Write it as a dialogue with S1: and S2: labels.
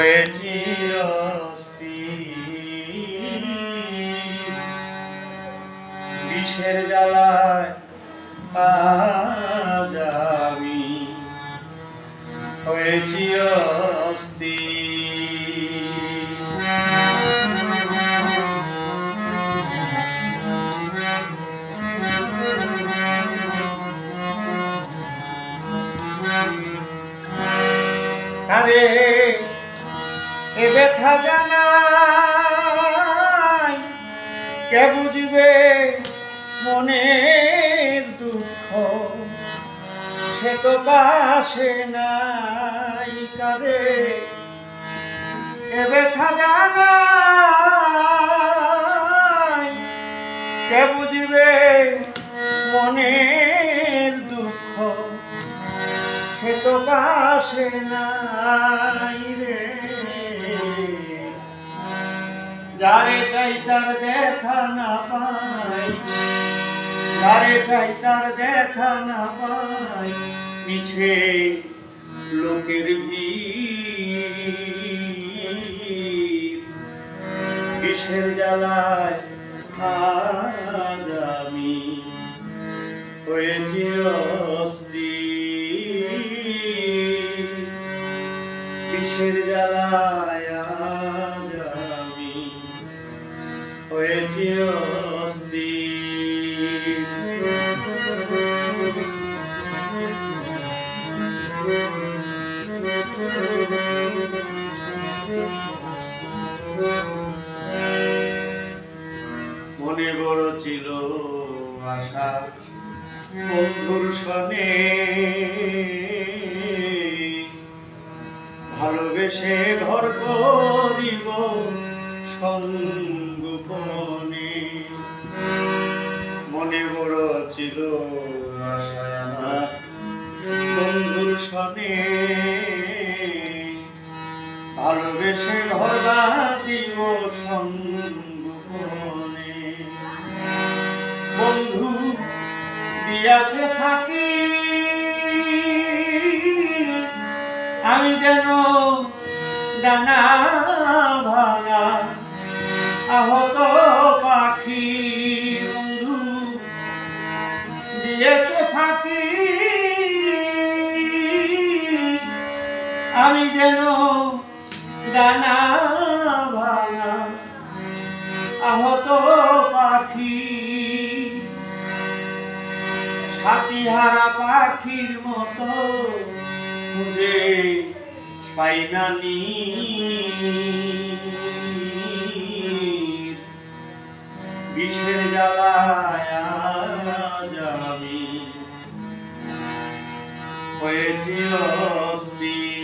S1: হয়েছি অস্থির, বিষের জ্বালায় আজ আমি হয়েছি অস্থির। আরে এ ব্যথা জানাই কে বুঝবে মনের দুঃখ, সে তো পাশে নাই কারে। এ ব্যথা জানাই কে বুঝবে মনের দুঃখ, সে তো পাশে নাই রে। যারে চাই তার দেখা না পাই, যারে চাই তার দেখা না পাই, মিছে লোকের ভিড়। বিষের জ্বালায় আজ আমি হয়েছি অস্থির, বিষের জ্বালায় আজ আমি হয়েছি অস্থির। মনে বড় ছিল আশা বন্ধুর সনে, ভালোবেসে ঘর করিব সঙ্গোপনে। মনে বড় ছিল আশা আমার বন্ধুর সনে, ভালোবেসে ঘর বাঁধিব সঙ্গোপনে। বন্ধু দিয়াছে ফাঁকি, আমি যেন ডানা ভাঙা আহত পাখি। বন্ধু দিয়েছে ফাঁকি, আমি যেন ডানা ভাঙা আহত পাখি। সাথীহারা পাখির মতো খুঁজে পাই না নীর। বিষের জ্বালায় আজ আমি হয়েছি অস্থির।